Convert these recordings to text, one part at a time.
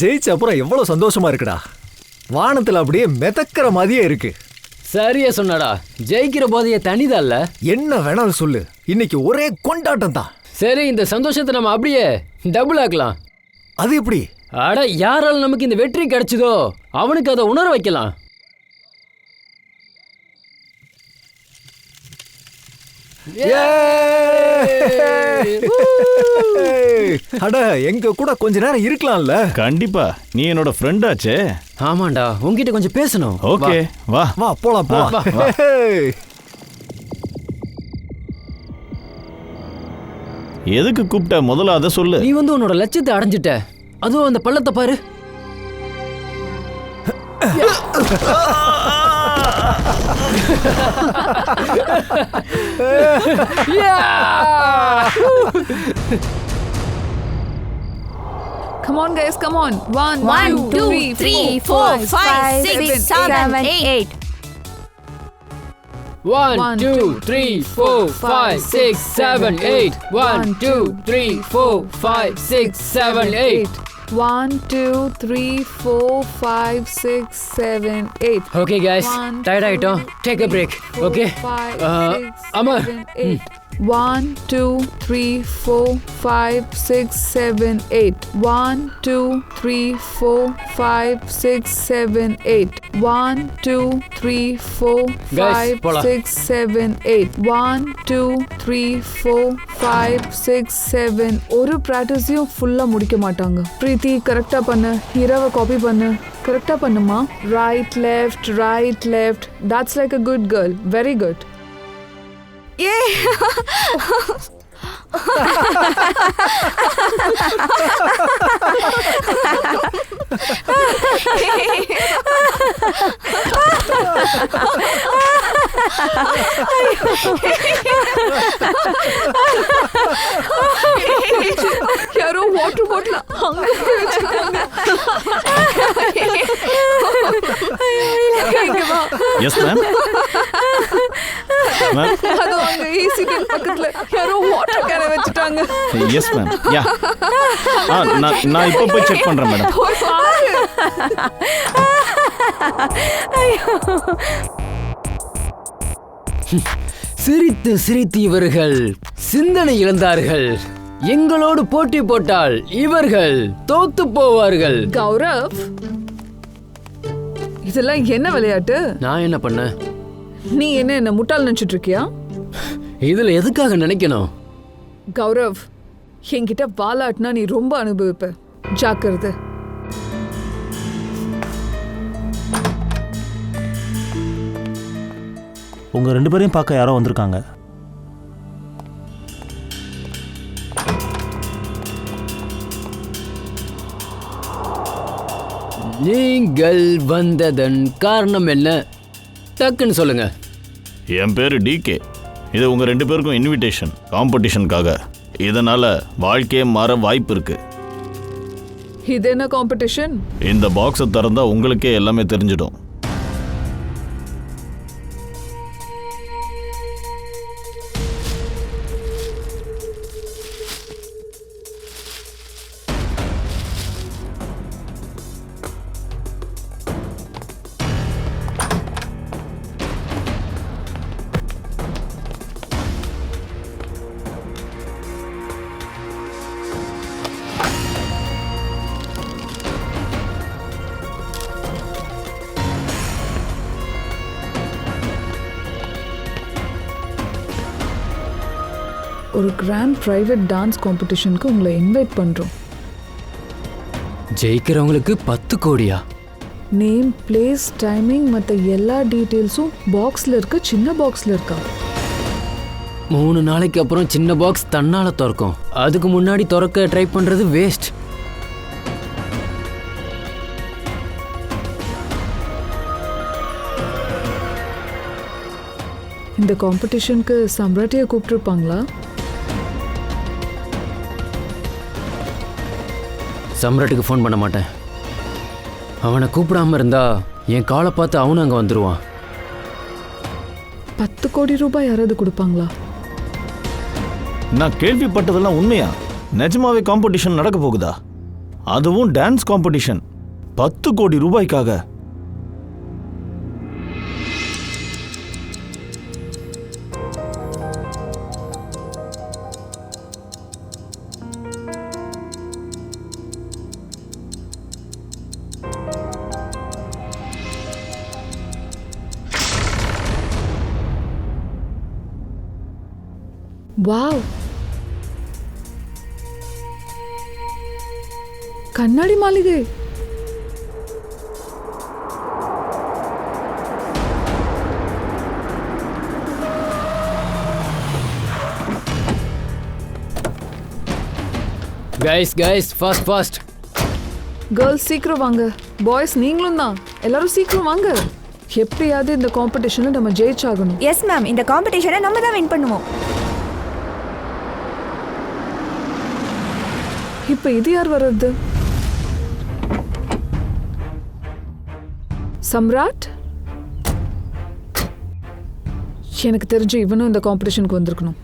ஜெயிச்ச அப்புறம் எவ்வளவு சந்தோஷமா இருக்குடா. வானத்துல அப்படியே மிதக்கிற மாதிரியே இருக்கு. சரியா சொன்னடா. ஜெயிக்கிற போதைய தனிதல்ல. என்ன வேணாலும் சொல்லு, இன்னைக்கு ஒரே கொண்டாட்டம் தான். சரி, இந்த சந்தோஷத்தை நம்ம அப்படியே டபுள் ஆக்கலாம். அது எப்படி? அட, யாரால நமக்கு இந்த வெற்றி கிடைச்சதோ அவனுக்கு அதை உணர வைக்கலாம். அட, எங்க கூட கொஞ்ச நேரம் இருக்கலாம்ல? கண்டிப்பா, நீ என்னோட ஃப்ரெண்ட் ஆச்சே. ஆமாண்டா, உன்கிட்ட கொஞ்சம் பேசணும். ஓகே, வா வா போலாம் போலாம். எதுக்கு கூப்பிட்ட? முதல்ல அதை சொல்லு. நீ உன்னோட லட்சியத்தை அடைஞ்சிட்ட. அதுவும் அந்த பள்ளத்தை பாரு. Come on guys, come on. 1, 2, 3, 4, 5, 6, 7, 8. 1, 2, 3, 4, 5, 6, 7, 8. 1, 2, 3, 4, 5, 6, 7, 8. 1, 2, 3, 4, 5, 6, 7, 8. Okay guys, tired ஆயிட்டோம். Take a break. Okay. 5, 6, Amar. 7, 8. 1, 2, 3, 4, 5, 6, 7, 8. 1, 2, 3, 4, 5, 6, 7, 8. 1, 2, 3, 4, 5, 6, 7, 8. 1, 2, 3, 4, 5, 6, 7. ஒரு பிராக்டிஸையும் ஃபுல்லா முடிக்க மாட்டாங்க. பிரீத்தி, கரெக்டா பண்ணு. ஹீரோவை காப்பி பண்ணு. கரெக்டா பண்ணுமா? Right left, right left. That's like a good girl. Very good. Yeah. யாரோ வாட்டர் பாட்டில் அங்க வச்சிருக்காங்க. Yes ma'am. அது அங்க ஈஸி பக்கத்துல யாரோ வாட்டர் கேன வச்சிட்டாங்க. Yes ma'am. யா. நான் இப்போ போய் செக் பண்றேன் மேடம். சிரித்து சிரித்து இவர்கள் சிந்தனை இழந்தார்கள். எங்களோடு போட்டி போட்டால் இவர்கள் தோத்து போவார்கள். கௌரவ், இதெல்லாம் என்ன விளையாட்டு? நான் என்ன பண்ண? நீ என்ன முட்டாள் நினைச்சிட்டு இருக்கியா? இதுல எதுக்காக நினைக்கணும்? கௌரவ், என்கிட்ட வாலாட்டினா நீ ரொம்ப அனுபவிப்ப. ஜாக்கிரதை. உங்க ரெண்டு பேரையும் பார்க்க யாரோ வந்திருக்காங்க. நீங்கள் வந்ததன் காரணம் என்ன? டக்குன்னு சொல்லுங்க. என் பேரு டிகே. இது உங்க ரெண்டு பேருக்கும் இன்விடேஷன் காம்படிஷனுக்காக. இதனால வாழ்க்கையே மாற வாய்ப்பு இருக்கு. இது என்ன காம்படிஷன்? இந்த பாக்ஸை திறந்தா உங்களுக்கே எல்லாமே தெரிஞ்சிடும். ஒரு கிராண்ட் பிரைவேட் டான்ஸ் காம்படிஷனுக்கு உங்களை இன்வைட் பண்றோம். ஜெயிக்கிறவங்களுக்கு 10 கோடியா? நேம், பிளேஸ், டைமிங் மற்ற எல்லா டீட்டெயில்ஸும் பாக்ஸ்ல இருக்க. சின்ன பாக்ஸ்ல இருக்கா? 3 நாளைக்கு அப்புறம் சின்ன பாக்ஸ் தன்னால திறக்கும். அதுக்கு முன்னாடி திறக்க ட்ரை பண்றது வேஸ்ட். இந்த காம்படிஷனுக்கு சம்ராட்டியை கூப்பிட்டுருப்பாங்களா? சம்ராட்டுக்கு ஃபோன் பண்ண மாட்டேன். அவனை கூப்பிடாம இருந்தா என் காலை பார்த்து அவனும் அங்கே வந்துடுவான். 10 கோடி ரூபாய் யாராவது கொடுப்பாங்களா? நான் கேள்விப்பட்டதெல்லாம் உண்மையா? நிஜமாவே காம்படிஷன் நடக்க போகுதா? அதுவும் டான்ஸ் காம்படிஷன் 10 கோடி ரூபாய்க்காக. வாவ், கண்ணாடி மாளிகை. Guys fast. கேர்ள்ஸ் சீக்கிரம் வாங்க, பாய்ஸ் நீங்களும் தான், எல்லாரும் சீக்கிரம் வாங்க. எப்படியாவது இந்த காம்படிஷன்ல நம்ம ஜெயிச்சாகணும். எஸ் மேம், இந்த காம்படிஷனை நம்ம தான் வின் பண்ணுவோம். இப்ப இது யார் வர்றது? சம்ராட்? எனக்கு தெரிஞ்சு இவனும் இந்த காம்படிஷனுக்கு வந்திருக்கணும்.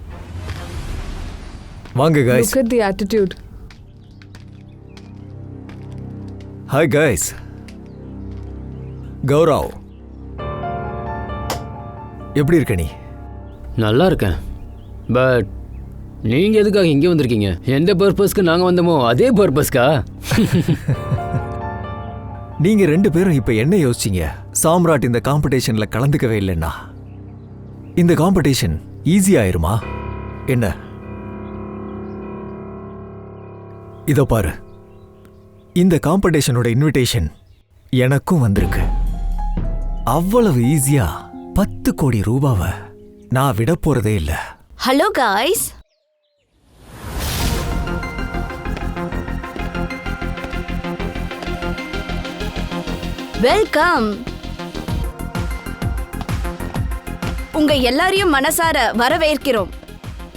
வாங்க guys. Look at the attitude. Hi guys. Gaurav, எப்படி இருக்க நீ? நல்லா இருக்கேன். பட் நீங்க எதுக்காக இங்கே வந்திருக்கீங்க? எந்த பர்பஸ்க்கு நாங்க வந்தோமோ அதே பர்பஸ்க்கா? நீங்க 2 பேரும் இப்ப என்ன யோசிச்சீங்க? சாம்ராட் இந்த காம்படிஷன்ல கலந்துக்கவே இல்லைன்னா இந்த காம்படிஷன் ஈஸி ஆயிருமா என்ன? இதோ பாரு, இந்த காம்படிஷனோட இன்விடேஷன் எனக்கும் வந்திருக்கு. அவ்வளவு ஈஸியா 10 கோடி ரூபாவை நான் விட போறதே இல்லை. Hello guys, welcome. உங்க எல்லாரையும் மனசார வரவேற்கிறோம்.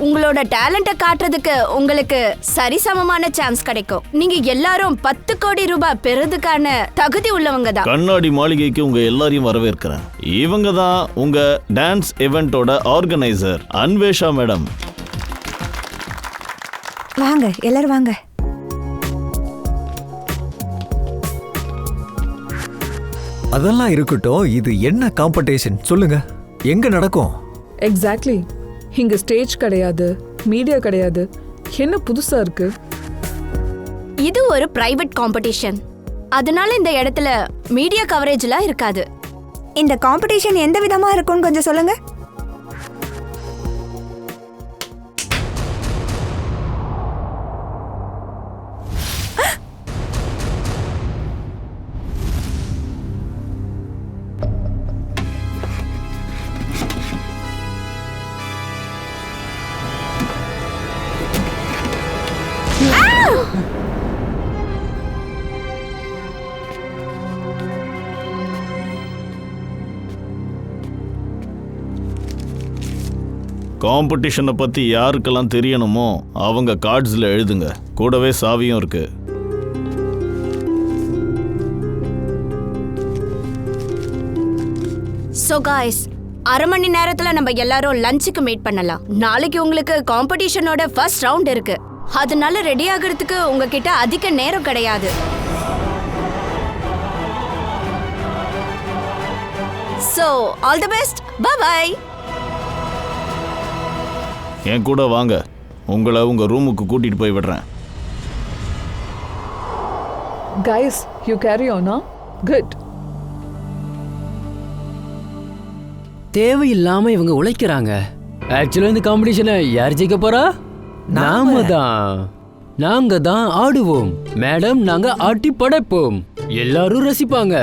உங்களோட டேலண்ட்டை காட்டுறதுக்கு உங்களுக்கு சரிசமமான சான்ஸ் கிடைக்கும். நீங்க எல்லாரும் 10 கோடி ரூபாய் பெறதுக்கான தகுதி உள்ளவங்க தான். கண்ணாடி மாளிகைக்கு உங்க எல்லாரையும் வரவேற்கிறேன். இவங்க தான் உங்க டான்ஸ் இவெண்டோட ஆர்கனைசர் அன்வேஷா மேடம். வாங்க எல்லாரும் வாங்க. அதெல்லாம் இருக்கட்டும், இது என்ன காம்படிஷன் சொல்லுங்க, எங்க நடக்கும்? எக்ஸாக்ட்லி. இங்க ஸ்டேஜ் கிடையாது, மீடியா கிடையாது. என்ன புதுசா இருக்கு? இது ஒரு பிரைவேட் காம்படிஷன். அதனால இந்த இடத்துல மீடியா கவரேஜ்லாம் இருக்காது. இந்த காம்படிஷன் எந்த விதமா இருக்கும்னு கொஞ்சம் சொல்லுங்க. காம்படிஷனை பத்தி யாருக்கெல்லாம் தெரியணுமோ அவங்க கார்ட்ஸ்ல எழுதுங்க. கூடவே சாவியும் இருக்கு. சோ காய்ஸ், அரை மணி நேரத்துல நம்ம எல்லாரும் லஞ்சுக்கு மீட் பண்ணலாம். நாளைக்கு உங்களுக்கு காம்படிஷனோட ஃபர்ஸ்ட் ரவுண்ட் இருக்கு. அதனால ரெடி ஆகிறதுக்கு உங்ககிட்ட அதிக நேரம் கிடையாது. So all the best. Bye bye. என் கூட வாங்க, உங்களை உங்க ரூமுக்கு கூட்டிட்டு போய் விடுறேன். Guys, you carry on, huh? Good. தேவையில்லாம இவங்க உழைக்கிறாங்க. ஆக்சுவலா இந்த காம்படிஷனை யார் ஜெயிக்க போறா? நாம தான். நாங்க தான் ஆடுவோம் மேடம். நாங்க ஆட்டி படைப்போம், எல்லாரும் ரசிப்பாங்க.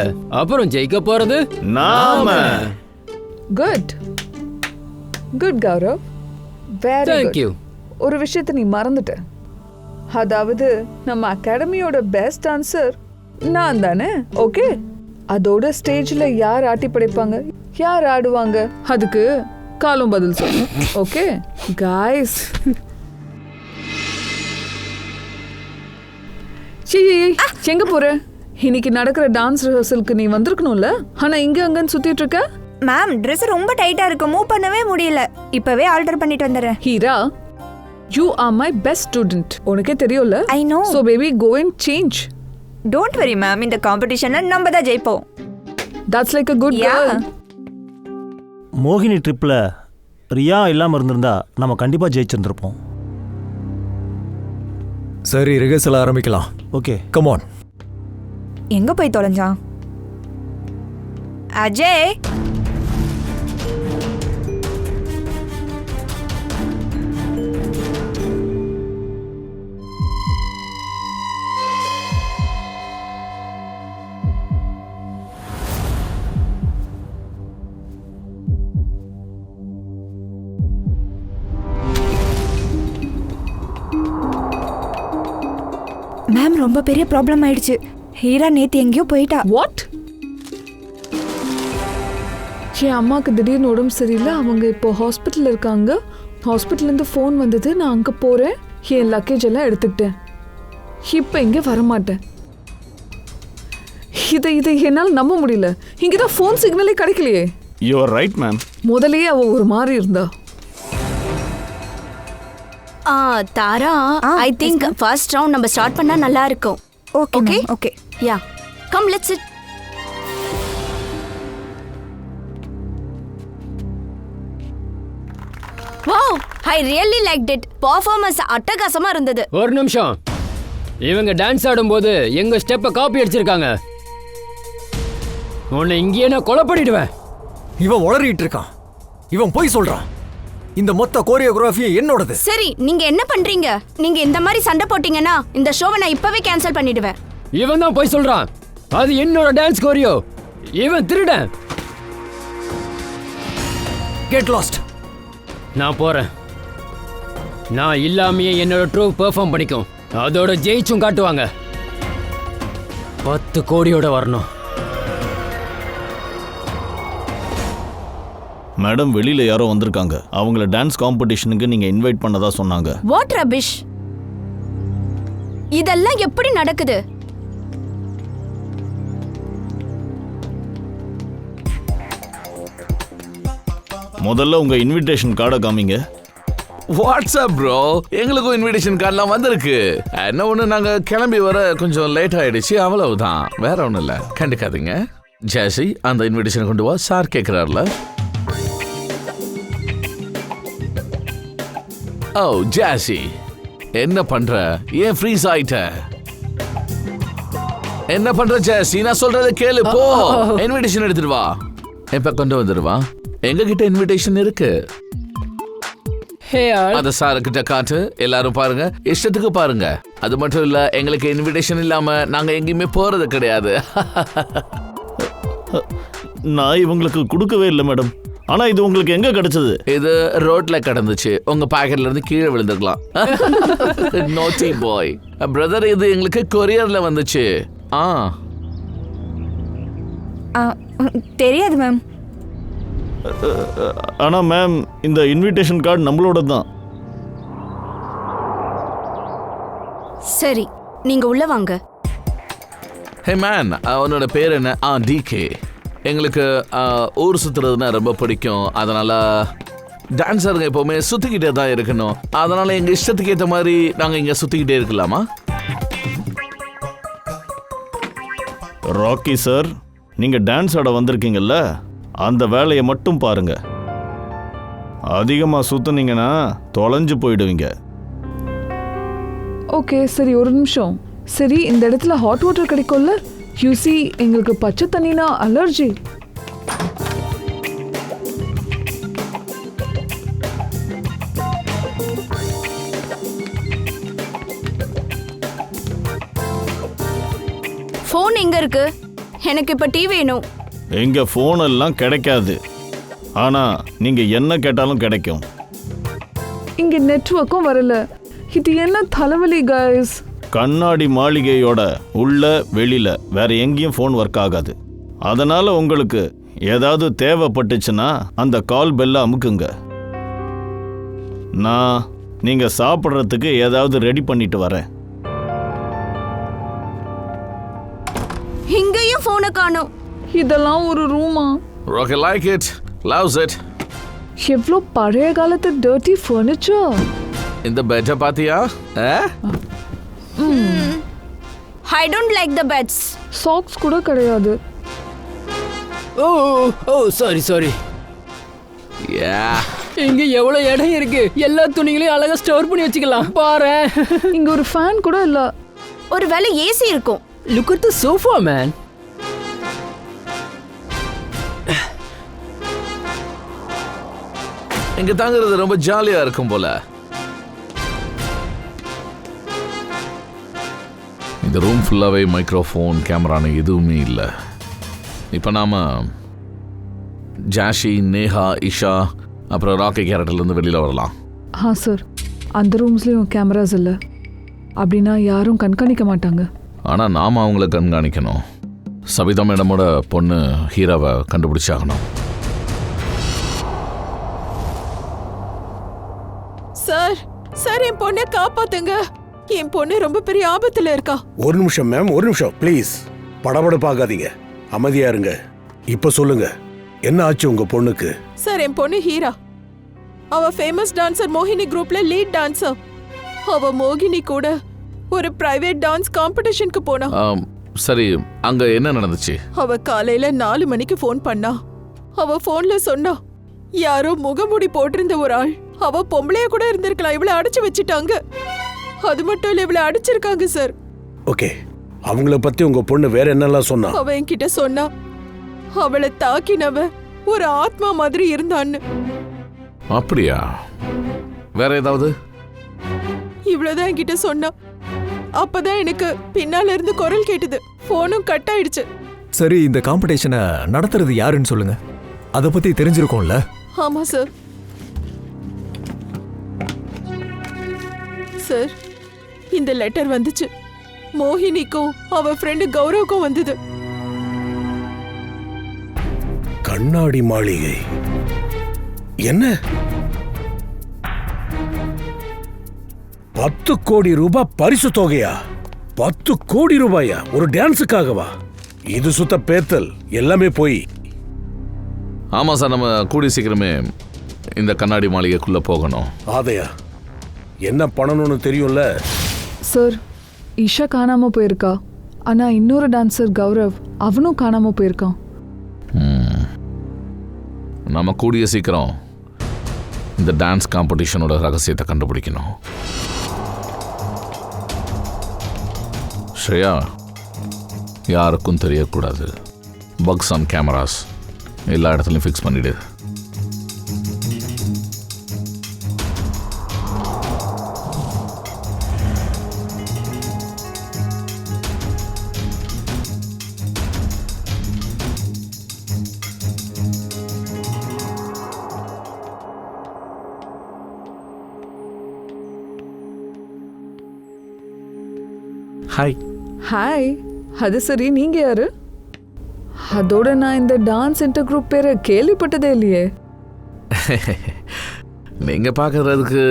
அப்புறம் ஜெயிக்க போறது நாம. Good. Good, Gaurav. Very Thank good. you. ஒரு விஷயத்தை நீ மறந்துட்ட. அதாவது நம்ம அகாடமியோட பெஸ்ட் டான்சர் நான் தானே. ஓகே, அதோட ஸ்டேஜ்ல யார் ஆட்டி படைப்பாங்க, யார் ஆடுவாங்க, அதுக்கு காலம் பதில் சொல்லு. Okay guys. எங்க போற? இன்னைக்கு நடக்கிற டான்ஸ் ரிஹர்சலுக்கு நீ வந்திருக்கணும்ல. ஆனா இங்க அங்கன்னு சுத்திட்டு இருக்க. மேம், Dress ரொம்ப டைட்டா இருக்கு, மூவ் பண்ணவே முடியல. இப்பவே ஆல்டர் பண்ணிட்டு வந்துறேன். Heera, You are my best student. உனக்கே தெரியும்ல? I know. So baby, go and change. Don't worry ma'am, இந்த காம்படிஷன்ல நம்ம தான் ஜெயிப்போம். That's like a good Yeah. girl. மோகினி ட்ரிப்பில் ரியா இல்லாமல் இருந்திருந்தா நம்ம கண்டிப்பாக ஜெயிச்சிருந்திருப்போம். சரி, ரிஹர்சல் ஆரம்பிக்கலாம். ஓகே. Come on. எங்க போய் தொலைஞ்சான்? அஜய், மேம் ரொம்ப பெரிய ப்ராப்ளம் ஆயிடுச்சு. ஹீரா நேத்து எங்கேயோ போயிட்டா. What? என் அம்மாவுக்கு திடீர்னு உடம்பு சரியில்லை. அவங்க இப்போ ஹாஸ்பிட்டலில் இருக்காங்க. ஹாஸ்பிட்டல்லேருந்து ஃபோன் வந்தது. நான் அங்கே போகிறேன். என் லக்கேஜ் எல்லாம் எடுத்துக்கிட்டேன். இப்போ இங்கே வரமாட்டேன். இதை என்னால் நம்ப முடியல. இங்கே தான் ஃபோன் சிக்னலே கிடைக்கலையே. You are right ma'am. முதலையே அவள் ஒரு மாதிரி இருந்தா. Tara, I think first round நம்ம ஸ்டார்ட் பண்ணா நல்லா இருக்கும். Okay Okay? Okay. Yeah, come let's sit. Wow, I really liked it. Performance அட்டகாசமா இருந்தது. ஒரு நிமிஷம். இவங்க டான்ஸ் ஆடும்போது எங்க ஸ்டெப்பை காப்பி அடிச்சிருக்காங்க. உன்னை இங்கேயே நான் கொலை பண்ணிடுவேன். இவன் உளறிட்டு இருக்கான். இவன் போய் சொல்றான். இந்த மொத்த கோரியோகிராஃபி என்னோடது. சரி, நீங்க என்ன பண்றீங்க? நீங்க இந்த மாதிரி சண்டை போட்டீங்கன்னா இந்த ஷோவை நான் இப்பவே கேன்சல் பண்ணிடுவேன். இவன் தான் போய் சொல்றான். அது என்னோட டான்ஸ் கோரியோ. இவன் திருடன். Get lost. நான் போறேன். நான் இல்லாமையே என்னோட ட்ரூப் பெர்ஃபார்ம் பண்ணிக்கும். அதோட ஜெயிச்சும் காட்டுவாங்க. 10 கோடியோட வரணும். மேடம், வெளியில யாரோ வந்திருக்காங்க. அவங்கள டான்ஸ் காம்படிஷனுக்கு நீங்க இன்வைட் பண்ணதா சொன்னாங்க. What rubbish. இதெல்லாம் எப்படி நடக்குது? முதல்ல உங்க இன்விடேஷன் கார்டை காமிங்க. வாட்ஸ்அப் ப்ரோ, எங்களுக்கும் இன்விடேஷன் கார்டெலாம் வந்திருக்கு. என்ன ஒன்று, நாங்கள் கிளம்பி வர கொஞ்சம் லேட் ஆயிடுச்சு, அவ்வளவுதான். வேற ஒன்றும் இல்லை, கண்டுக்காதீங்க. ஜாசி, அந்த இன்விடேஷன் கொண்டு வா. சார் கேட்குறாருல. ஓ ஜாசி, என்ன பண்ற? ஏன் ஃப்ரீஸ் ஆயிட்ட? என்ன பண்ற ஜாசி? நான் சொல்றத கேளு. போ, இன்விடேஷன் எடுத்துட்டு வா. இப்ப கொண்டு வந்துடுவா. எங்க கிட்ட இன்விடேஷன் இருக்கு. அத சாரு கிட்ட காட்டு. எல்லாரும் பாருங்க, இஷ்டத்துக்கு பாருங்க. அது மட்டும் இல்ல, எங்களுக்கு இன்விடேஷன் இல்லாம நாங்க எங்கேயுமே போறது கிடையாது. நான் இவங்களுக்கு கொடுக்கவே இல்லை மேடம். ஆனா இது உங்களுக்கு எங்க கிடைச்சது? இது ரோட்ல கடந்துச்சு. உங்க பாக்கெட்ல இருந்து கீழே விழுந்துக்கலாம். நோட்டி பாய் பிரதர், இது எங்களுக்கு கொரியர்ல வந்துச்சு. தெரியாது மேம். ஆனா மேம், இந்த இன்விடேஷன் கார்டு நம்மளோட தான். சரி, நீங்க உள்ள வாங்க. ஹே மேன், அவனோட பேர் என்ன? டிகே. எங்களுக்கு ஊர் சுத்துறதுன்னா ரொம்ப பிடிக்கும். அதனால டான்ஸருங்க எப்பவுமே சுத்திக்கிட்டே தான் இருக்கணும். அதனால எங்க இஷ்டத்துக்கு ஏற்ற மாதிரி நாங்க இங்க சுத்திக்கிட்டே இருக்கலாமா? ராக்கி சார், நீங்க டான்ஸ் ஆட வந்திருக்கீங்கல்ல, அந்த வேலையை மட்டும் பாருங்க. அதிகமா சுத்துனீங்கன்னா தொலைஞ்சு போயிடுவீங்க. ஓகே, சரி, ஒரு நிமிஷம். சரி, இந்த இடத்துல ஹாட் வாட்டர் கிடைக்கும்ல? யூசி, எங்களுக்கு பச்சை தண்ணினா அலர்ஜி. ஃபோன் எங்க இருக்கு? எனக்கு இப்ப டீ வேணும். எங்க போன் எல்லாம் கிடைக்காது. ஆனா நீங்க என்ன கேட்டாலும் கிடைக்கும். இங்க நெட்வொர்க்கும் வரல. இது என்ன தலைவலி கைஸ். கண்ணாடி மாளிகையோட உள்ள வெளியில வேற எங்கேயும் ஃபோன் ஒர்க் ஆகாது. அதனால உங்களுக்கு ஏதாவது தேவைப்பட்டுச்சுன்னா அந்த கால் பெல்ல அமுக்குங்க. நான் நீங்க சாப்பிட்றதுக்கு ஏதாவது ரெடி பண்ணிட்டு வரேன். இங்கேயும் போனை காணோம். இதெல்லாம் ஒரு ரூமா? Rocky like it, loves it. எவ்வளோ பழைய காலத்து டர்ட்டி ஃபர்னிச்சர். இந்த பெட்டை பாத்தியா? I don't like the beds. Socks கூட கிடையாது. Oh oh sorry. இங்க எவ்வளவு இடம் இருக்கு, எல்லா துணிகளையும் அழகா ஸ்டோர் பண்ணி வச்சுக்கலாம். பாரு, இங்க ஒரு ஃபேன் கூட இல்ல. ஒருவேளை ஏசி இருக்கும். Look at the sofa man. இங்க தாங்கிறது ரொம்ப ஜாலியா இருக்கும் போல. இந்த ரூம் ஃபுல்லாவே மைக்ரோஃபோன், கேமரான்னு எதுவுமே இல்லை. இப்போ நாம ஜாஷி, நேஹா, இஷா அப்புறம் ராக்கி கேரக்டர்லேருந்து வெளியில் வரலாம். சார், அந்த ரூம்ஸ்லயும் கேமராஸ் இல்லை. அப்படின்னா யாரும் கண்காணிக்க மாட்டாங்க. ஆனால் நாம் அவங்கள கண்காணிக்கணும். சபிதா மேடமோட பொண்ணு ஹீராவை கண்டுபிடிச்சாகணும். சார் என் பொண்ணை காப்பாத்துங்க. என் பொண்ணு ரொம்ப பெரிய ஆபத்துல இருக்கா. ஒரு நிமிஷம் மேம், ஒரு நிமிஷம் ப்ளீஸ். படபடப்பாகாதீங்க, அமைதியா இருங்க. இப்ப சொல்லுங்க, என்ன ஆச்சு உங்க பொண்ணுக்கு? சார், என் பொண்ணு ஹீரா, அவ ஃபேமஸ் டான்சர் மோகினி குரூப்ல லீட் டான்சர். அவ மோகினி கூட ஒரு பிரைவேட் டான்ஸ் காம்படிஷனுக்கு போனா. சரி, அங்க என்ன நடந்துச்சு? அவ காலையில 4 மணிக்கு ஃபோன் பண்ணா. அவ போன்ல சொன்னா, யாரோ முகமூடி போட்டிருந்த ஒரு ஆள், அவ பொம்பளைய கூட இருந்திருக்கலாம், இவளை அடைச்சு வச்சுட்டாங்க. அது மட்டும் இல்ல, இவளை அடிச்சிருக்காங்க சார். ஓகே, அவங்கள பத்தி உங்க பொண்ணு வேற என்னெல்லாம் சொன்னா? அவ என்கிட்ட சொன்னா, அவளை தாக்கினவ ஒரு ஆத்மா மாதிரி இருந்தான்னு. அப்படியா? வேற ஏதாவது? இவ்வளவுதான் என்கிட்ட சொன்னா. அப்பதான் எனக்கு பின்னால இருந்து குரல் கேட்டது. போனும் கட் ஆயிடுச்சு. சரி, இந்த காம்படிஷனை நடத்துறது யாருன்னு சொல்லுங்க. அதை பத்தி தெரிஞ்சிருக்கும்ல? ஆமா சார். சார், இந்த லெட்டர் வந்துச்சு. மோகினிக்கும் அவ ஃப்ரெண்டு கௌரவுக்கும் வந்தது. கண்ணாடி மாளிகை என்ன? 10 கோடி ரூபாய் பரிசு தொகையா? 10 கோடி ரூபாயா ஒரு டான்ஸுக்காகவா? இது சுத்த பேத்தல், எல்லாமே போய். ஆமா சார், நம்ம கூடி சீக்கிரமே இந்த கண்ணாடி மாளிகைக்குள்ள போகணும். ஆதையா, என்ன பண்ணணும்னு தெரியும்ல? சார், இஷா காணாம போயிருக்கா. ஆனா இன்னொரு டான்சர் கௌரவ், அவனும் காணாம போயிருக்கான். நம்ம கூடிய சீக்கிரம் இந்த டான்ஸ் காம்படிஷனோட ரகசியத்தை கண்டுபிடிக்கணும். ஸ்ரேயா, யாருக்கும் தெரியக்கூடாது. பக்ஸ் ஆன் கேமராஸ் எல்லா இடத்துலையும் ஃபிக்ஸ் பண்ணிடு. ஹாய். ஹாய். அது சரி, நீங்க யாரு? அதோட நான் இந்த டான்ஸ் இன்டர் குரூப் பேரை கேள்விப்பட்டதே இல்லையே. நீங்க பார்க்கறதுக்கு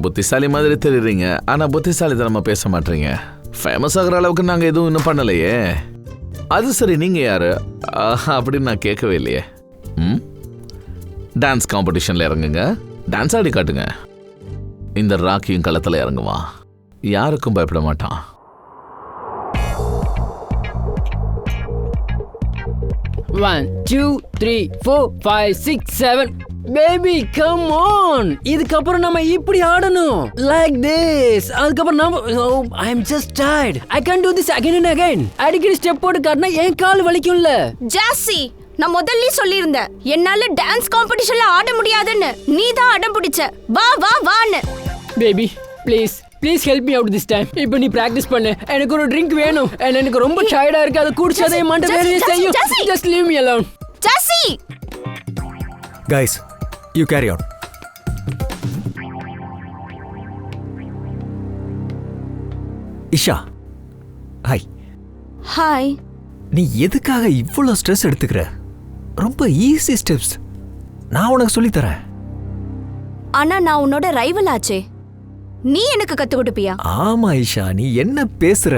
புத்திசாலி மாதிரி தெரியுறீங்க, ஆனா புத்திசாலித்தனமா பேச மாட்டீங்க. ஃபேமஸ் ஆகிற அளவுக்கு நாங்க எதுவும் இன்னும் பண்ணலையே. அது சரி, நீங்க யாரு அப்படின்னு நான் கேட்கவே இல்லையே. டான்ஸ் காம்படிஷன்ல இறங்குங்க, டான்ஸ் ஆடி காட்டுங்க. இந்த ராக்கியும் களத்துல இறங்குவான், யாருக்கும் பயப்பட மாட்டான். One, 2, 3, 4, 5, 6, 7. Baby, come on. இதுக்கப்புறம் நம்ம இப்படி ஆடணும். Like this. அதுக்கப்புறம் நம்ம I'm just tired. I can't do this again and again. அடிக்கடி ஸ்டெப் போட்டு காட்டினா என் கால் வலிக்கும்ல. ஜாசி, நான் முதல்ல சொல்லியிருந்தேன், என்னால டான்ஸ் காம்படிஷன்ல ஆட முடியாதுன்னு. நீ தான் அடம் பிடிச்ச. வா வா வான்னு. Baby, please help me out this time. இப்போ நீ பிராக்டிஸ் பண்ணு. எனக்கு ஒரு ட்ரிங்க் வேணும். எனக்கு ரொம்ப டயர்டா இருக்கு. அது குடிச்சதே மண்ட வேலையை செய்யும். Just leave me alone. Jassi. Guys, you carry on. Isha, hi. Hi. நீ எதுக்காக இவ்வளோ ஸ்ட்ரெஸ் எடுத்துக்கிற? ரொம்ப ஈஸி ஸ்டெப்ஸ், நான் உனக்கு சொல்லித்தரேன். ஆனா நான் உன்னோட ரைவல் ஆச்சே, நீ எனக்கு கத்து கொடுப்பியா? ஆமா இஷா, நீ என்ன பேசுற?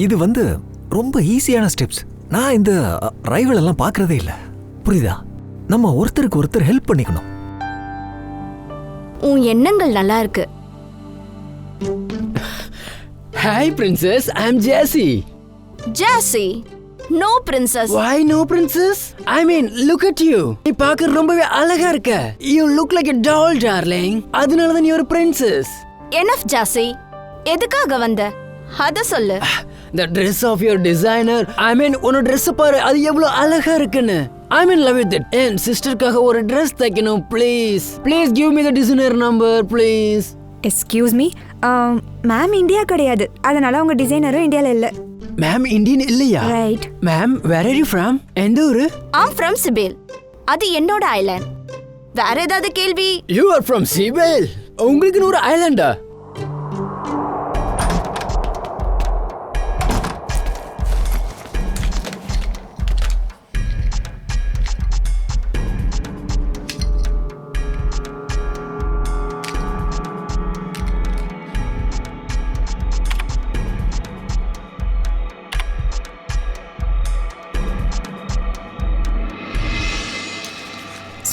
இது வந்து ரொம்ப ஈஸியான ஸ்டெப்ஸ். நான் இந்த ரைவல் எல்லாம் பார்க்கறதே இல்லை, புரியுதா? நம்ம ஒருத்தருக்கு ஒருத்தர் ஹெல்ப் பண்ணிக்கணும். உன் எண்ணங்கள் நல்லா இருக்கு. Hi princess, I'm Jessie. ஜாசி, no princess. Why no princess? I mean, look at you. நீ பார்க்க ரொம்பவே அழகா இருக்க. You look like a doll, darling. அதனால தான் நீ ஒரு princess. எனஃப் ஜாசி, எதுக்காக வந்த அத சொல்லு. The dress of your designer. I mean, உன்னோட dress பாரு, அது எவ்வளவு அழகா இருக்குன்னு. I'm in love with it. என் சிஸ்டருக்காக ஒரு dress தைக்கணும், please. Please give me the designer number, please. Excuse me, ma'am India கிடையாது, அதனால உங்க டிசைனரும் இந்தியாவில் இல்லை. மேம் இந்தியன் இல்லையா? Right. Ma'am where are you from? எந்த ஊரு? I'm from சிபேல். அது என்னோட ஐலாண்ட். வேற ஏதாவது கேள்வி? You are from சிபேல். உங்களுக்கு ஒரு ஐலாண்டா?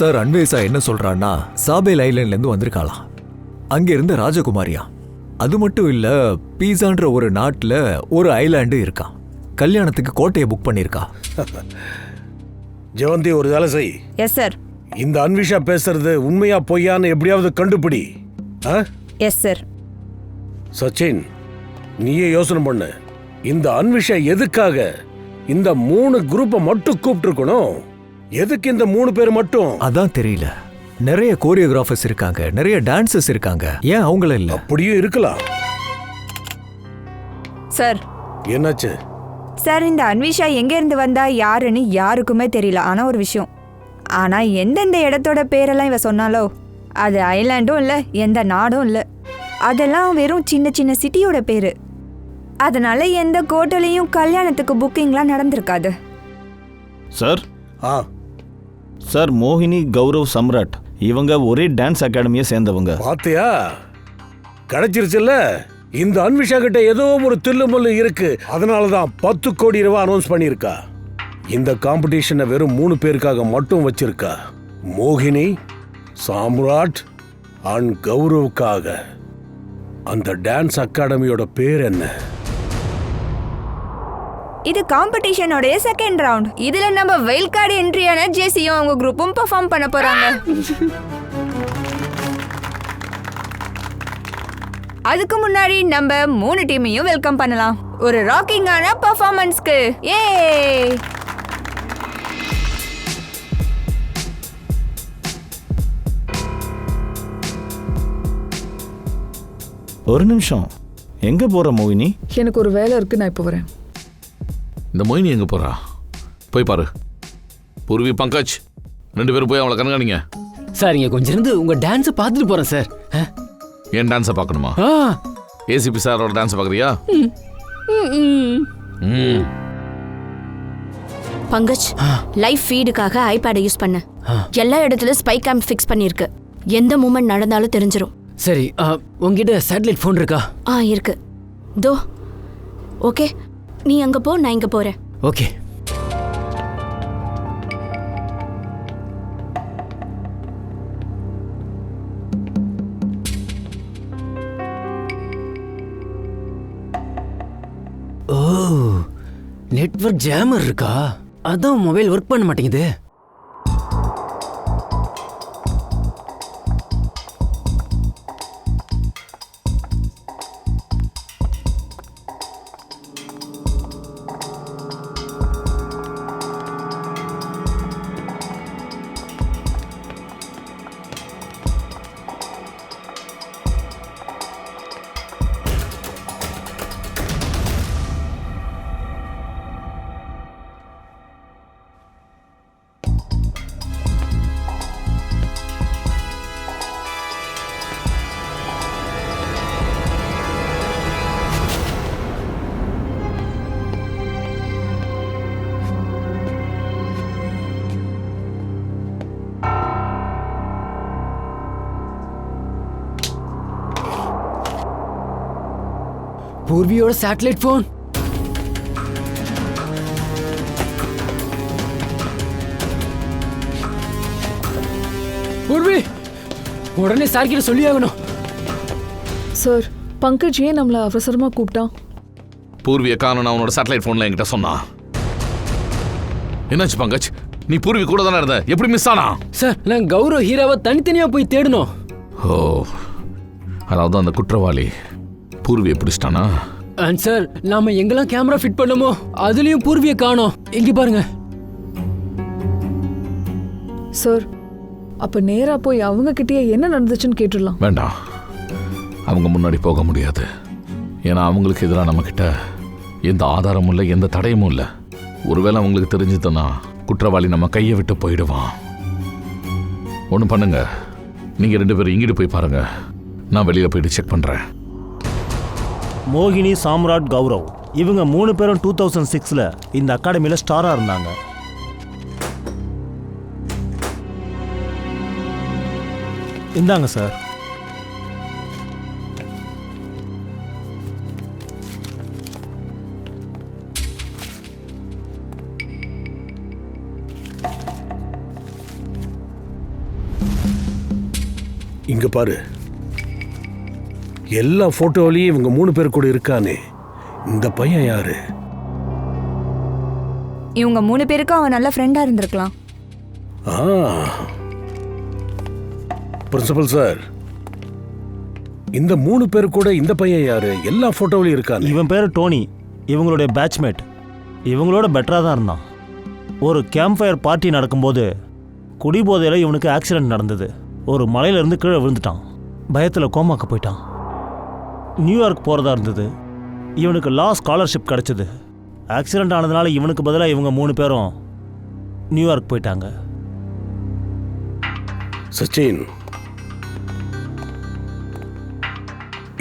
சார், அன்வேசா என்ன சொல்றான்னா சாபேல் ஐலாண்ட்ல இருந்து வந்திருக்காளாம். அங்க இருந்த ராஜகுமாரியா. அது மட்டும் இல்ல, பீஸான்ற ஒரு நாட்டுல ஒரு ஐலாண்டு இருக்கான். கல்யாணத்துக்கு கோட்டையை புக் பண்ணிருக்கா. ஜெவந்தி, ஒரு வேலை செய். Yes sir. இந்த அன்விஷா பேசுறது உண்மையா பொய்யான்னு எப்படியாவது கண்டுபிடி. Yes sir. சச்சின், நீயே யோசனை பண்ணு. இந்த அன்விஷா எதுக்காக இந்த 3 குரூப்பை மட்டும் கூப்பிட்டு இருக்கணும்? எதுக்கு இந்த 3 பேர் மட்டும்? அதான் தெரியல. நிறைய கோரியோகிராஃபர்ஸ் இருக்காங்க, நிறைய டான்சர்ஸ் இருக்காங்க. ஏன் அவங்கள இல்ல? அப்படியும் இருக்கலாம். சார். என்னாச்சு? சார், இந்த அன்விஷா எங்க இருந்து வந்தா யாருன்னு யாருக்குமே தெரியல. ஆனா ஒரு விஷயம், ஆனா எந்தெந்த இடத்தோட பேரெல்லாம் இவ சொன்னாலோ அது ஐலாண்டும் இல்ல, எந்த நாடும் இல்ல. அதெல்லாம் வெறும் சின்ன சின்ன சிட்டியோட பேரு. அதனால எந்த கோட்டையிலையும் கல்யாணத்துக்கு புக்கிங்லாம் நடந்திருக்காது. சார், சார், மோகினி, கௌரவ், சம்ராட் இவங்க ஒரே டான்ஸ் அகாடமியை சேர்ந்தவங்க. பாத்தியா, கிடைச்சிருச்சுல்ல. இந்த அன்விஷா கிட்ட ஏதோ ஒரு தில்லுமுல்லு இருக்கு. அதனாலதான் 10 கோடி ரூபாய் அனௌன்ஸ் பண்ணிருக்கா. இந்த காம்படிஷனை வெறும் 3 பேருக்காக மட்டும் வச்சிருக்கா. மோகினி, சாம்ராட் அண்ட் கௌரவுக்காக. அந்த டான்ஸ் அகாடமியோட பேர் என்ன? இது காம்படிஷனோட செகண்ட் ரவுண்ட். இதுல நம்ம வைல்ட் கார்டு என்ட்ரியான ஜேசியும் அவங்க குரூப்பும் பெர்ஃபார்ம் பண்ண போறாங்க. அதுக்கு முன்னாடி நம்ம 3 டீமையும் வெல்கம் பண்ணலாம் ஒரு ராக்கிங்கான பெர்ஃபார்மன்ஸ்க்கு. ஏ ஒரு நிமிஷம், எங்க போற மோகினி? எனக்கு ஒரு வேலை இருக்கு, நான் இப்போ வரேன். இந்த மோகினி எங்க போறா? போய் பாரு. பூர்வி, பங்கஜ் 2 பேரும் போய் அவளை கண்காணிங்க. சார், இங்க கொஞ்சம் இருந்து உங்க டான்ஸை பார்த்துட்டு போறேன் சார். என் டான்ஸை பார்க்கணுமா? ஏசிபி சாரோட டான்ஸ் பார்க்குறியா? பங்கஜ், லைவ் ஃபீடுக்காக ஐபேடை யூஸ் பண்ணு. எல்லா இடத்துலயும் ஸ்பை கேம் ஃபிக்ஸ் பண்ணிருக்கு. எந்த மூமெண்ட் நடந்தாலும் தெரிஞ்சிரும். சரி, உங்ககிட்ட சேட்டலைட் ஃபோன் இருக்கா? இருக்கு. தோ. ஓகே, நீ அங்க போ, நான் இங்க போறேன். ஓகே. ஓ, நெட்வொர்க் ஜாமர் இருக்கா? அதான் மொபைல் ஒர்க் பண்ண மாட்டேங்குது. பூர்வியோட சேட்டலைட் ஃபோன். பூர்வி, உடனே சார் கிட்ட சொல்லி ஆகணும். சார் பங்கஜ் ஏன் நம்மள அவசரமா கூப்பிட்டான்? பூர்வியை காணோன்னு அவனோட சேட்டலைட் ஃபோனில் என்கிட்ட சொன்னான். என்னாச்சு பங்கஜ்? நீ பூர்வி கூட தானே இருந்த, எப்படி மிஸ் ஆனா? சார் நான் கௌரவ் ஹீராவை தனித்தனியா போய் தேடணும். ஓ, அதாவது அந்த குற்றவாளி பூர்வியை பிடிச்சிட்டானா? அண்ட் சார் நாம எங்கெல்லாம் கேமரா ஃபிட் பண்ணமோ அதுலயும் பூர்வியை காணோம். இங்க பாருங்க சார். அப்ப நேரா போய் அவங்க கிட்டயே என்ன நடந்துச்சுன்னு கேட்டுடலாம். வேண்டாம், அவங்க முன்னாடி போக முடியாது. ஏன்னா அவங்களுக்கு எதிராக நம்மக்கிட்ட எந்த ஆதாரமும் இல்லை, எந்த தடையும் இல்லை. ஒருவேளை அவங்களுக்கு தெரிஞ்சதுன்னா குற்றவாளி நம்ம கையை விட்டு போயிடுவான். ஒன்று பண்ணுங்க, நீங்கள் 2 பேரும் இங்கிட்டு போய் பாருங்க, நான் வெளியில் போயிட்டு செக் பண்ணுறேன். மோகினி, சாம்ராட், கௌரவ் இவங்க 3 பேரும் 2006ல் இந்த அகாடமியில் ஸ்டாராக இருந்தாங்க. இந்தாங்க சார். இங்க பாரு, எல்லா போட்டோவிலையும் இவங்க 3 பேர் கூட இருக்கானே, இந்த பையன் யாரு? இவங்க 3 பேருக்கும் அவன் நல்ல ஃப்ரெண்டா இருந்திருக்கலாம். பிரின்சிபல் சார், இந்த 3 பேர் கூட இந்த பையன் யாரு? எல்லா போட்டோவிலையும் இருக்கானே. இவன் பேர் டோனி, இவங்களுடைய பேட்ச்மேட். இவங்களோட பெட்டராக தான் இருந்தான். ஒரு கேம்ப் ஃபயர் பார்ட்டி நடக்கும்போது குடிபோதையில் இவனுக்கு ஆக்சிடென்ட் நடந்தது. ஒரு மலையிலேருந்து கீழே விழுந்துட்டான். பயத்தில் கோமாக்க போயிட்டான். நியூயார்க் போகிறதா இருந்தது. இவனுக்கு லா ஸ்காலர்ஷிப் கிடச்சிது. ஆக்சிடென்ட் ஆனதுனால இவனுக்கு பதிலாக இவங்க 3 பேரும் நியூயார்க் போயிட்டாங்க. சச்சின்,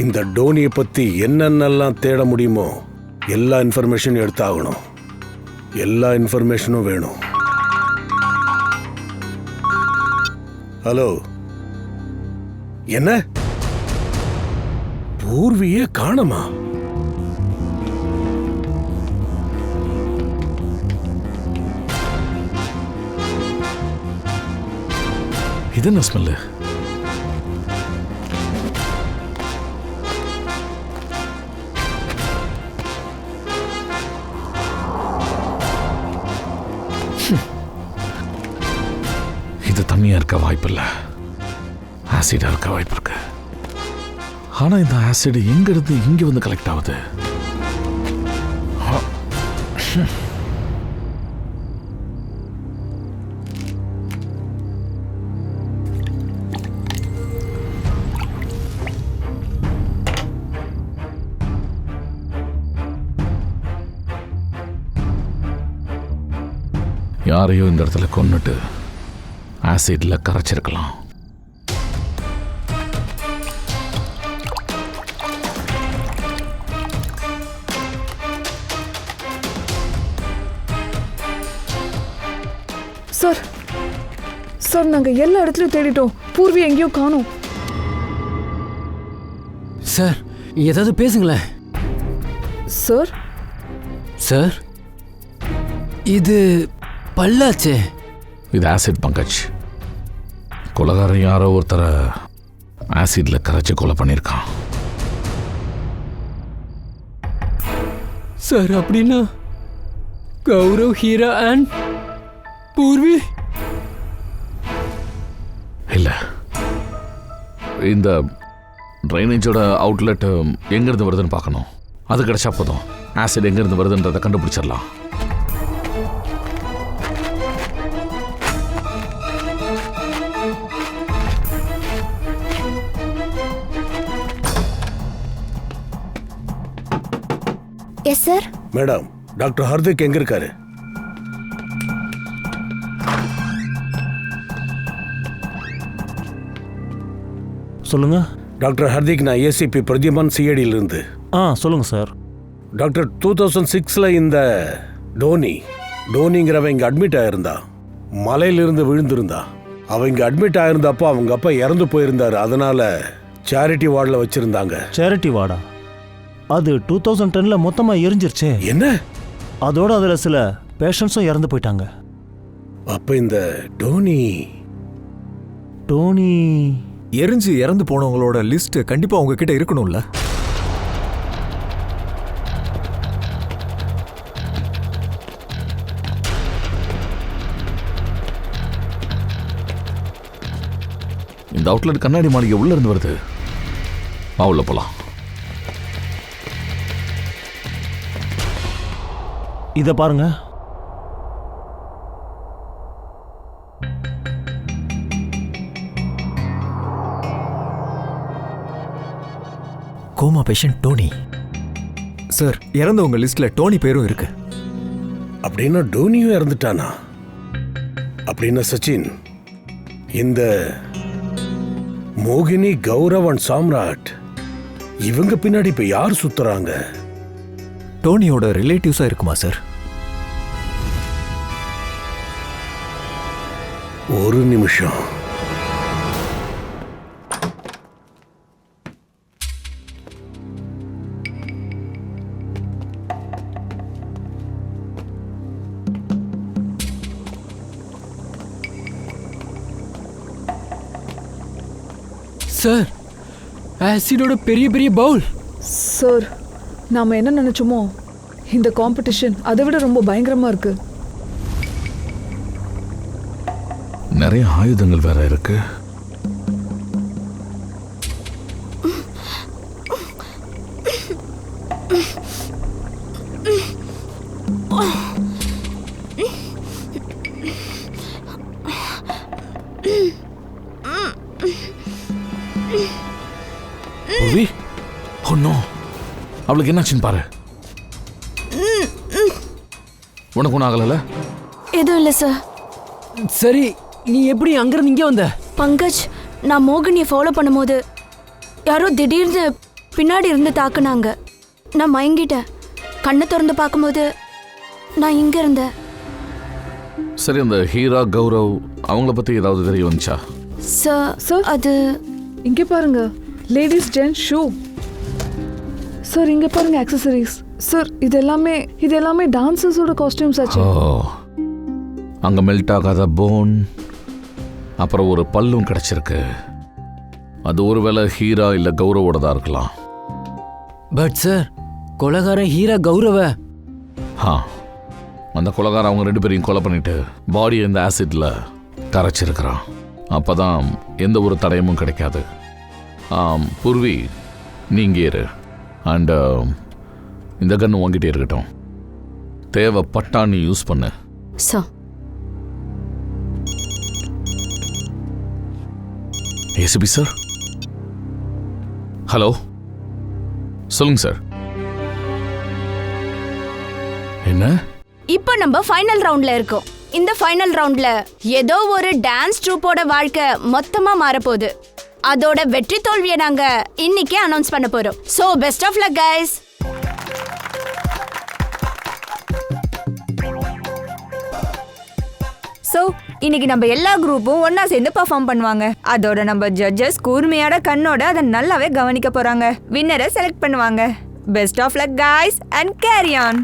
இந்த டோனியை பற்றி என்னென்னலாம் தேட முடியுமோ எல்லா இன்ஃபர்மேஷனும் எடுத்தாகணும். எல்லா இன்ஃபர்மேஷனும் வேணும். ஹலோ, என்ன பூர்வியே காணுமா? இது என்ன ஸ்மெல்லு? இது தண்ணியா இருக்க வாய்ப்பில்லை, ஆசிடா இருக்க வாய்ப்பு இருக்கு. ஆனா இந்த ஆசிட் எங்க இருந்து இங்க வந்து கலெக்ட் ஆகுது? யாரையோ இந்த இடத்துல கொன்னுட்டு ஆசிட்ல கரைச்சிருக்கலாம். சார் சார், நாங்க எல்லா இடத்துலயும் தேடிட்டோம், பூர்வி எங்கேயோ காணோம். சார் ஏதாவது பேசுங்களேன். சார் சார் இது பல்லாச்சே. இது ஆசிட் பங்கஜ். கொலைகாரன் யாரோ ஒருத்தரை ஆசிட்ல கரைச்சி கொலை பண்ணியிருக்கான். சார் அப்படின்னா கௌரவ், ஹீரா அண்ட் பூர்வி இல்லை, இந்த ட்ரைனேஜோட அவுட்லெட் எங்கேருந்து வருதுன்னு பார்க்கணும். அது கிடைச்சா போதும், ஆசிட் எங்கேருந்து வருதுன்றதை கண்டுபிடிச்சிடலாம். Yes sir. Madam, doctor Hardik எங்க இருக்காரு? சொல்லுங்க டாக்டர் ஹர்திக், நான் ஏசிபி பிரதிமான், சிஐடியில் இருந்து. சொல்லுங்க சார். டாக்டர், 2006ல் இந்த டோனிங்கிறவன் இங்கே அட்மிட் ஆயிருந்தா. மலையிலிருந்து விழுந்திருந்தா. அவன் இங்கே அட்மிட் ஆயிருந்தப்போ அவங்க அப்பா இறந்து போயிருந்தாரு. அதனால சேரிட்டி வார்டில் வச்சிருந்தாங்க. சேரிட்டி வார்டா? அது 2010ல் மொத்தமாக எரிஞ்சிருச்சே. என்ன? அதோட அதில் சில பேஷண்ட்ஸும் இறந்து போயிட்டாங்க. அப்போ இந்த டோனி எரிஞ்சு இறந்து போனவங்களோட லிஸ்ட் கண்டிப்பா உங்ககிட்ட இருக்கணும்ல? இந்த அவுட்லெட் கண்ணாடி மாளிகை உள்ள இருந்து வருது. உள்ள போலாம். இதை பாருங்க. Coma patient Dhoni. சார், இறந்தவங்க லிஸ்ட்ல டோனி பேரும் இருக்கு. அப்படின்னா டோனியும் இறந்துட்டானா? அப்படின்னா சச்சின், இந்த மோகினி, கௌரவ் அண்ட் சாம்ராட் இவங்க பின்னாடி இப்ப யார் சுத்துறாங்க? டோனியோட ரிலேட்டிவ்ஸா இருக்குமா சார்? ஒரு நிமிஷம். சார், ஆசிடோட பெரிய பெரிய பவுல். சார், நாம என்ன நினைச்சோமோ இந்த காம்படிஷன் அதை விட ரொம்ப பயங்கரமா இருக்கு. நிறைய ஆயுதங்கள் வேற இருக்கு. அவளுக்கு என்னாச்சுன்னு பாரு. உனக்கு ஒன்றும் ஆகல? எதுவும் இல்லை சார். சரி, நீ எப்படி அங்கிருந்து இங்கே வந்த? பங்கஜ், நான் மோகினியை ஃபாலோ பண்ணும்போது யாரோ திடீர்னு பின்னாடி இருந்து தாக்குனாங்க. நான் மயங்கிட்டேன். கண்ணை திறந்து பார்க்கும்போது நான் இங்கே இருந்தேன். சரி, அந்த ஹீரா, கௌரவ் அவங்கள பற்றி ஏதாவது தெரிய வந்துச்சா? சார், அது இங்கே பாருங்க, லேடிஸ் ஜென்ஸ் ஷூ. சார், இங்கே பாருங்க, ஆக்சசரிஸ். சார், இது எல்லாமே டான்சர்ஸோட காஸ்டியூம்ஸ் ஆச்சு. அங்கே மெல்ட் ஆகாத போன், அப்புறம் ஒரு பல்லும் கிடைச்சிருக்கு. அது ஒருவேளை ஹீரா இல்லை கௌரவோட தான் இருக்கலாம். பட் சார், கொலைகாரன் ஹீரா கௌரவ. அந்த கொலைகாரன் அவங்க 2 பேரையும் கொலை பண்ணிட்டு பாடியை இந்த ஆசிட்ல கரைச்சிருக்கிறான். அப்பதான் எந்த ஒரு தடயமும் கிடைக்காது. பூர்வி, நீங்க இரு. அண்ட் இந்த கன்று வாங்கிட்டே இருக்கட்டும். தேவைப்பட்டா நீ யூஸ் பண்ணு. Sir, ACP sir. ஹலோ, சொல்லுங்க சார். என்ன? இப்போ நம்ம ஃபைனல் ரவுண்ட்ல இருக்கோம். இந்த ஃபைனல் ரவுண்ட்ல ஏதோ ஒரு டான்ஸ் ட்ரூப்போட வாழ்க்கை மொத்தமா மாறப்போகுது. அதோட வெற்றி தோல்வியை நாங்க இன்னைக்கே அனௌன்ஸ் பண்ண போறோம். So best of luck guys. So இன்னைக்கு நம்ம எல்லா குரூப்பும் ஒன்னா சேர்ந்து பெர்ஃபார்ம் பண்ணுவாங்க. அதோட நம்ம ஜட்ஜஸ் கூர்மையான கண்ணோட அதை நல்லாவே கவனிக்க போறாங்க. வின்னரை செலக்ட் பண்ணுவாங்க. Best of luck guys and carry on.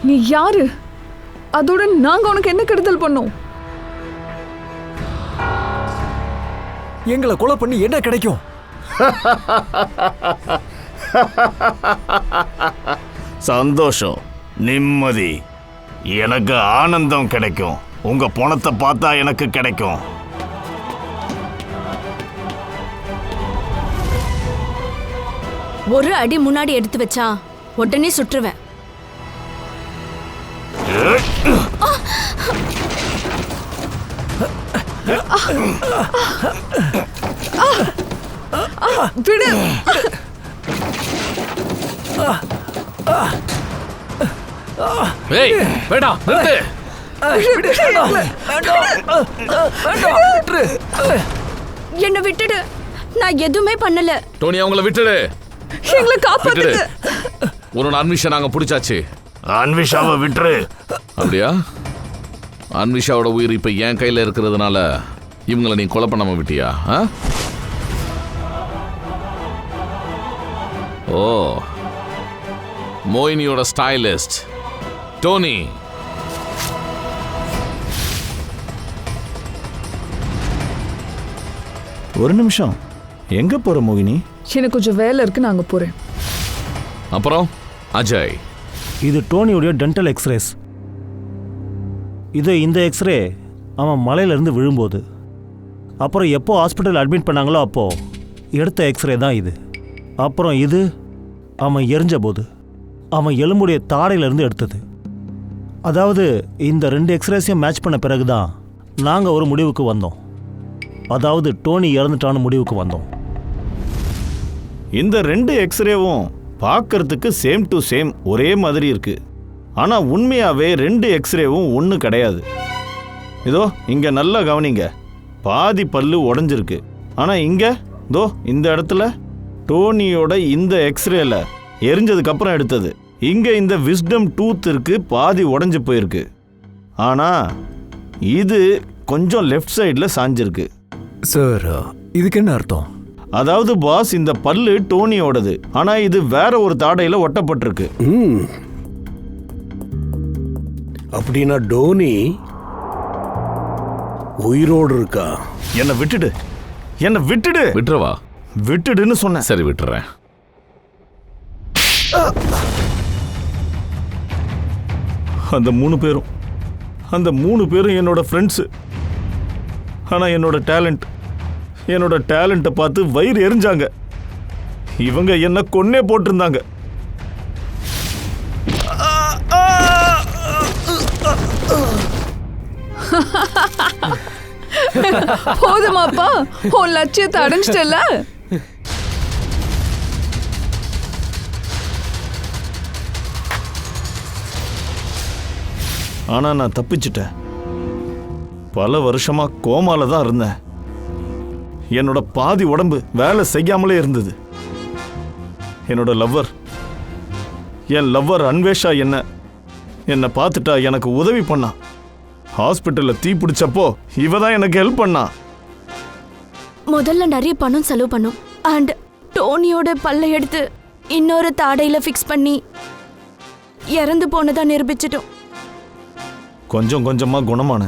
நீ யாரு? அதோட நாங்க உனக்கு என்ன கெடுதல் பண்ணோம்? எங்களை கொலை பண்ணி என்ன கிடைக்கும்? சந்தோஷம், நிம்மதி, எனக்கு ஆனந்தம் கிடைக்கும். உங்க பணத்தை பார்த்தா எனக்கு கிடைக்கும். ஒரு அடி முன்னாடி எடுத்து வச்சா உடனே சுற்றுவேன். விடு. ஏய் வேண்டாம் நிறுத்து. என்ன விட்டுடு, நான் எதுவுமே பண்ணல. டோனி அவங்கள விட்டுடு. எங்களை காப்பாத்துங்க. ஒரு அன்விஷா நாங்க பிடிச்சாச்சு. அன்விஷாவை விட்டுரு. அப்படியா? அன்விஷாவோட உயிர் இப்ப என் கையில இருக்கிறதுனால இவங்களை நீ கொலை பண்ணாம விட்டியா? ஓ, மோயினியோட ஸ்டைலிஸ்ட் டோனி. ஒரு நிமிஷம், எங்க போற மோகினி? எனக்கு கொஞ்சம் வேலை இருக்கு, நான் அங்க போறேன். அப்புறம் அஜய், இது டோனியோடைய டென்டல் எக்ஸ்ரேஸ். இந்த எக்ஸ்ரே அவன் மலையிலேருந்து விழும்போது, அப்புறம் எப்போ ஹாஸ்பிட்டல் அட்மிட் பண்ணாங்களோ அப்போது எடுத்த எக்ஸ்ரே தான் இது. அப்புறம் இது அவன் எரிஞ்ச போது அவன் எலும்புடைய தாடையிலேருந்து எடுத்தது. அதாவது இந்த 2 எக்ஸ்ரேஸையும் மேட்ச் பண்ண பிறகு தான் நாங்கள் ஒரு முடிவுக்கு வந்தோம். அதாவது டோனி இறந்துட்டான்னு முடிவுக்கு வந்தோம். இந்த 2 எக்ஸ்ரேவும் பார்க்கறதுக்கு சேம் டு சேம் ஒரே மாதிரி இருக்கு. ஆனா உண்மையாவே 2 எக்ஸ்ரேவும் ஒன்று கிடையாது. இதோ இங்க நல்லா கவனிங்க, பாதி பல்லு உடஞ்சிருக்கு. ஆனா இங்க இதோ இந்த இடத்துல டோனியோட இந்த எக்ஸ்ரேல எரிஞ்சதுக்கு அப்புறம் எடுத்தது. இங்க இந்த விஸ்டம் டூத் இருக்கு, பாதி உடஞ்சு போயிருக்கு. ஆனா இது கொஞ்சம் லெஃப்ட் சைடில் சாஞ்சிருக்கு. சார், இதுக்கு என்ன அர்த்தம்? அதாவது பாஸ், இந்த பல்லு டோனியோடது, ஆனா இது வேற ஒரு தாடையில ஒட்டப்பட்டிருக்கு. அப்படின்னா டோனி உயிரோடு இருக்கா? என்ன விட்டுடு, என்ன விட்டுடு. விட்டுறவா? விட்டுடுன்னு சொன்னேன். சரி விட்டுறேன். அந்த 3 பேரும் என்னோட ஃப்ரெண்ட்ஸு. ஆனா என்னோட டேலண்ட்டை பார்த்து வயிறு எரிஞ்சாங்க. இவங்க என்ன கொன்னே போட்டிருந்தாங்க. போதுமாப்பா, உன் லட்சியத்தை அடைஞ்சிட்டல. ஆனா நான் தப்பிச்சிட்டேன். பல வருஷமா கோமால தான் இருந்தேன். என்னோட பாதி உடம்பு வேலை செய்யாமலே இருந்தது. என் லவ்வர் அன்வேஷா என்னை பார்த்துட்டா எனக்கு உதவி பண்ணா. ஹாஸ்பிட்டல்ல தீ பிடிச்சப்போ இவ தான் எனக்கு ஹெல்ப் பண்ணா. முதல்ல நிறைய பணம் செலவு பண்ணும் அண்ட் டோனியோட பல்லை எடுத்து இன்னொரு தாடையில ஃபிக்ஸ் பண்ணி இறந்து போனதா நிரூபிச்சிட்டோம். கொஞ்சம் கொஞ்சமா குணமான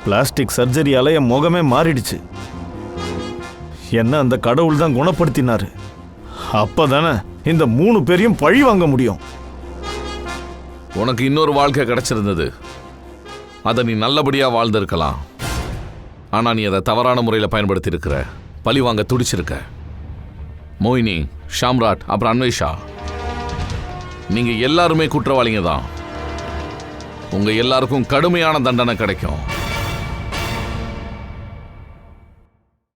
பிளாஸ்டிக் சர்ஜரியால என் முகமே மாறிடுச்சு. என்ன அந்த கடவுள் தான் குணப்படுத்தினாரு. அப்பதானே இந்த 3 பேரையும் பழி வாங்க முடியும். உனக்கு இன்னொரு வாழ்க்கை கிடைச்சிருந்தது, அதை நீ நல்லபடியா வாழ்ந்திருக்கலாம். ஆனா நீ அதை தவறான முறையில் பயன்படுத்தி இருக்கிற, பழி வாங்க துடிச்சிருக்க. மோயினி, ஷாம்ராட், அப்புறம் அன்வேஷா, நீங்க எல்லாருமே குற்றவாளிங்க தான். உங்க எல்லாருக்கும் கடுமையான தண்டனை கிடைக்கும்.